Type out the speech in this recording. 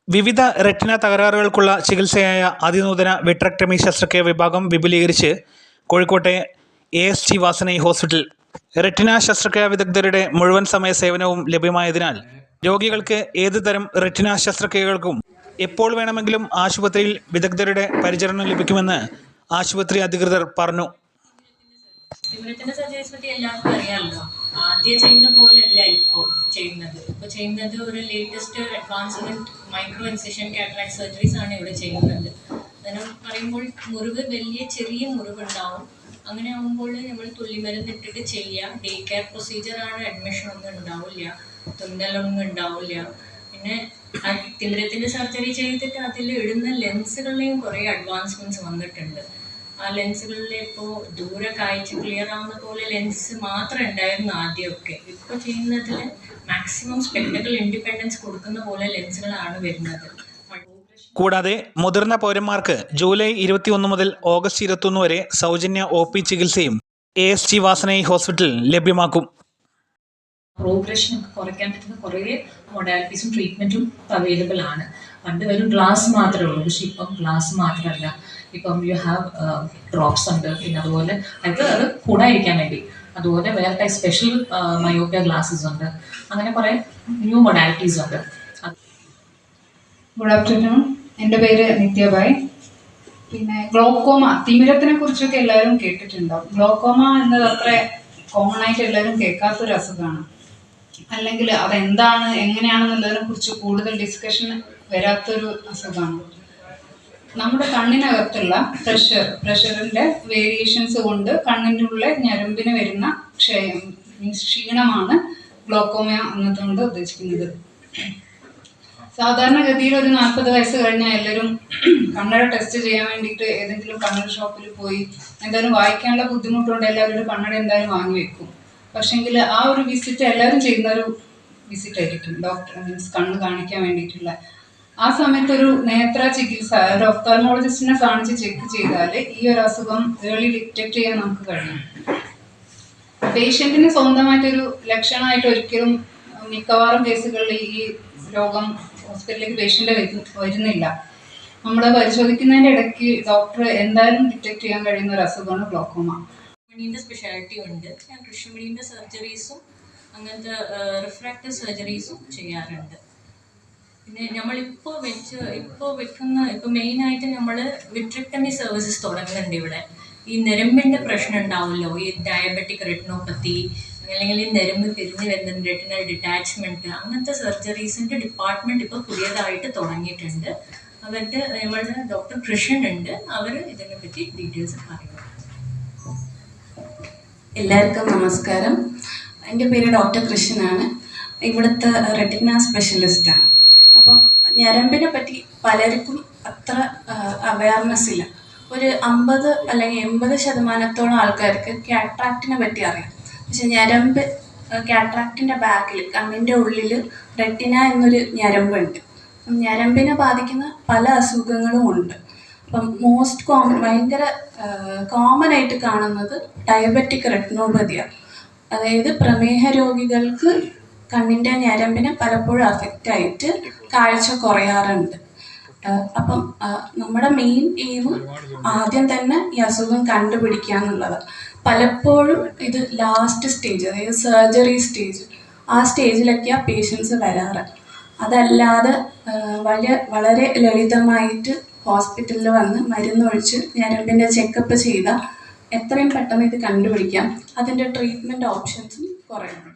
വിവിധ retina തകരാറുകൾക്കുള്ള ചികിത്സയായ അതിനൂതന vitrectomy ശസ്ത്രക്രിയാ വിഭാഗം വിപുലീകരിച്ച് കോഴിക്കോട്ടെ AST വാസനൈ ഹോസ്പിറ്റൽ. റെറ്റിന ശസ്ത്രക്രിയാ വിദഗ്ധരുടെ മുഴുവൻ സമയ സേവനവും ലഭ്യമായതിനാൽ രോഗികൾക്ക് ഏത് തരം റെറ്റിന ശസ്ത്രക്രിയകൾക്കും എപ്പോൾ വേണമെങ്കിലും ആശുപത്രിയിൽ വിദഗ്ധരുടെ പരിചരണം ലഭിക്കുമെന്ന് ആശുപത്രി അധികൃതർ പറഞ്ഞു. തിമിരത്തിന്റെ സർജറീസ് പറ്റി എല്ലാവർക്കും അറിയാമല്ലോ. ആദ്യം ചെയ്യുന്ന പോലെയല്ല ഇപ്പോൾ ചെയ്യുന്നത് ഒരു latest advancement micro incision cataract surgeries ആണ് ഇവിടെ ചെയ്യുന്നത്. അതിന് പറയുമ്പോൾ മുറിവ് ചെറിയ മുറിവുണ്ടാവും. അങ്ങനെ ആകുമ്പോൾ നമ്മൾ തുള്ളിമരുന്ന് ഇട്ടിട്ട് ചെയ്യുക. Day care പ്രൊസീജിയറാണ്. അഡ്മിഷൻ ഒന്നും ഉണ്ടാവില്ല, തുന്നലൊന്നും ഉണ്ടാവില്ല. പിന്നെ തിമിരത്തിന്റെ സർജറി ചെയ്തിട്ട് അതിൽ ഇടുന്ന ലെൻസുകളിലെയും കുറേ അഡ്വാൻസ്മെന്റ്സ് വന്നിട്ടുണ്ട്. ആ ലെൻസുകളിൽ ഇപ്പോൾ ദൂര കാഴ്ച ക്ലിയർ ആവുന്ന പോലെ ലെൻസ് മാത്രം ഉണ്ടായിരുന്നു ആദ്യമൊക്കെ. ഇപ്പോൾ ചെയ്യുന്നതിൽ മാക്സിമം സ്പെക്ടക്കിൾ ഇൻഡിപെൻഡൻസ് കൊടുക്കുന്ന പോലെ ലെൻസുകളാണ് വരുന്നത്. കൂടാതെ മുതിർന്ന പൗരന്മാർക്ക് ജൂലൈ 21 മുതൽ ഓഗസ്റ്റ് 21 വരെ സൗജന്യ OP ചികിത്സയും AST വാസനൈ ഹോസ്പിറ്റൽ ലഭ്യമാക്കും. പ്രോഗ്രഷൻ കുറയ്ക്കാൻ പറ്റുന്ന കുറേ മൊഡാലിറ്റീസും ട്രീറ്റ്മെൻറ്റും അവൈലബിൾ ആണ്. പണ്ട് വെറും ഗ്ലാസ് മാത്രമേ ഉള്ളൂ, പക്ഷെ ഇപ്പം ഗ്ലാസ് മാത്രമല്ല, ഇപ്പം യു ഹാവ് ഡ്രോപ്സ് ഉണ്ട്. പിന്നെ അതുപോലെ അത് കൂടാതിരിക്കാൻ വേണ്ടി അതുപോലെ വേറെ ടൈപ്പ് സ്പെഷ്യൽ മയോപ്പിയ ഗ്ലാസ്സസ് ഉണ്ട്. അങ്ങനെ കുറേ ന്യൂ മൊഡാലിറ്റീസ് ഉണ്ട്. ഗുഡ് ആഫ്റ്റർനൂൺ, എൻ്റെ പേര് നിത്യഭായ്. പിന്നെ ഗ്ലോക്കോമ, തിമിരത്തിനെ കുറിച്ചൊക്കെ എല്ലാവരും കേട്ടിട്ടുണ്ടാവും. ഗ്ലോക്കോമ എന്നത് അത്ര കോമൺ ആയിട്ട് എല്ലാവരും കേൾക്കാത്തൊരു അസുഖമാണ്. അല്ലെങ്കിൽ അതെന്താണ് എങ്ങനെയാണെന്നുള്ളതിനെ കുറിച്ച് കൂടുതൽ ഡിസ്കഷൻ വരാത്തൊരു അസുഖമാണ്. നമ്മുടെ കണ്ണിനകത്തുള്ള പ്രഷറിൻ്റെ വേരിയേഷൻസ് കൊണ്ട് കണ്ണിൻ്റെ ഉള്ളിലെ ഞരമ്പിന് വരുന്ന ക്ഷീണമാണ് ഗ്ലോക്കോമ എന്നതുകൊണ്ട് ഉദ്ദേശിക്കുന്നത്. സാധാരണഗതിയിൽ ഒരു 40 വയസ്സ് കഴിഞ്ഞാൽ എല്ലാവരും കണ്ണട ടെസ്റ്റ് ചെയ്യാൻ വേണ്ടിയിട്ട് ഏതെങ്കിലും കണ്ണട ഷോപ്പിൽ പോയി എന്തായാലും വായിക്കാനുള്ള ബുദ്ധിമുട്ടുകൊണ്ട് എല്ലാവരും കണ്ണട എന്തായാലും വാങ്ങി വെക്കും. പക്ഷെങ്കിൽ ആ ഒരു വിസിറ്റ് എല്ലാവരും ചെയ്യുന്ന ഒരു വിസിറ്റ് ആയിരിക്കും, ഡോക്ടർ മീൻസ് കണ്ണ് കാണിക്കാൻ വേണ്ടിയിട്ടുള്ള. ആ സമയത്ത് ഒരു നേത്ര ചികിത്സ, ഒരു ഒഫ്താൽമോളജിസ്റ്റിനെ കാണിച്ച് ചെക്ക് ചെയ്താൽ ഈ ഒരു അസുഖം ഏർലി ഡിറ്റക്ട് ചെയ്യാൻ നമുക്ക് കഴിയും. പേഷ്യൻറ്റിന് സ്വന്തമായിട്ടൊരു ലക്ഷണമായിട്ട് ഒരിക്കലും മിക്കവാറും കേസുകളിൽ ഈ രോഗം ഹോസ്പിറ്റലിലേക്ക് പേഷ്യൻ്റ് വരുന്നില്ല. നമ്മൾ പരിശോധിക്കുന്നതിൻ്റെ ഇടയ്ക്ക് ഡോക്ടർ എന്തായാലും ഡിറ്റക്ട് ചെയ്യാൻ കഴിയുന്ന ഒരു അസുഖമാണ് ഗ്ലോക്കോമ. കൃഷ്ണമണിൻ്റെ സ്പെഷ്യാലിറ്റി ഉണ്ട്. ഞാൻ കൃഷ്ണമണിൻ്റെ സർജറീസും അങ്ങനത്തെ റിഫ്രാക്റ്റീവ് സർജറീസും ചെയ്യാറുണ്ട്. പിന്നെ നമ്മളിപ്പോൾ മെയിനായിട്ട് നമ്മൾ വിട്രെക്ടമി സർവീസസ് തുടങ്ങുന്നുണ്ട് ഇവിടെ. ഈ ഞരമ്പിൻ്റെ പ്രശ്നം ഉണ്ടാവുമല്ലോ, ഈ ഡയബറ്റിക് റെറ്റിനോപ്പത്തി, അല്ലെങ്കിൽ ഈ ഞരമ്പ് പിരിഞ്ഞ് വരുന്ന റെറ്റിനൽ ഡിറ്റാച്ച്മെൻറ്റ്, അങ്ങനത്തെ സർജറീസിൻ്റെ ഡിപ്പാർട്ട്മെൻറ്റ് ഇപ്പോൾ പുതിയതായിട്ട് തുടങ്ങിയിട്ടുണ്ട്. അവരുടെ നമ്മളുടെ ഡോക്ടർ കൃഷ്ണൻ ഉണ്ട്, അവർ ഇതിനെപ്പറ്റി ഡീറ്റെയിൽസ് പറയുന്നു. എല്ലാവർക്കും നമസ്കാരം. എൻ്റെ പേര് ഡോക്ടർ കൃഷ്ണനാണ്. ഇവിടുത്തെ റെറ്റിന സ്പെഷ്യലിസ്റ്റാണ്. അപ്പം ഞരമ്പിനെ പറ്റി പലർക്കും അത്ര അവയർനെസ് ഇല്ല. ഒരു 50 അല്ലെങ്കിൽ 80% ആൾക്കാർക്ക് കാറ്ററാക്റ്റിനെ പറ്റി അറിയാം. പക്ഷെ ഞരമ്പ്, കാറ്ററാക്റ്റിൻ്റെ ബാക്കിൽ കണ്ണിൻ്റെ ഉള്ളിൽ റെറ്റിന എന്നൊരു ഞരമ്പുണ്ട്. ഞരമ്പിനെ ബാധിക്കുന്ന പല അസുഖങ്ങളും ഉണ്ട്. അപ്പം ഭയങ്കര കോമൺ ആയിട്ട് കാണുന്നത് ഡയബറ്റിക് റെറ്റിനോപ്പതിയാണ്. അതായത് പ്രമേഹ രോഗികൾക്ക് കണ്ണിൻ്റെ ഞരമ്പിനെ പലപ്പോഴും അഫക്റ്റ് ആയിട്ട് കാഴ്ച കുറയാറുണ്ട്. അപ്പം നമ്മുടെ മെയിൻ എയിം ആദ്യം തന്നെ ഈ അസുഖം കണ്ടുപിടിക്കുക എന്നുള്ളതാണ്. പലപ്പോഴും ഇത് ലാസ്റ്റ് സ്റ്റേജ്, അതായത് സർജറി സ്റ്റേജ്, ആ സ്റ്റേജിലൊക്കെയാണ് പേഷ്യൻസ് വരാറ്. അതല്ലാതെ വളരെ ലളിതമായിട്ട് ഹോസ്പിറ്റലിൽ വന്ന് മരുന്നൊഴിച്ച് ഞരമ്പിൻ്റെ ചെക്കപ്പ് ചെയ്താൽ എത്രയും പെട്ടെന്ന് ഇത് കണ്ടുപിടിക്കാം. അതിൻ്റെ ട്രീറ്റ്മെൻറ്റ് ഓപ്ഷൻസും കുറയുന്നുണ്ട്.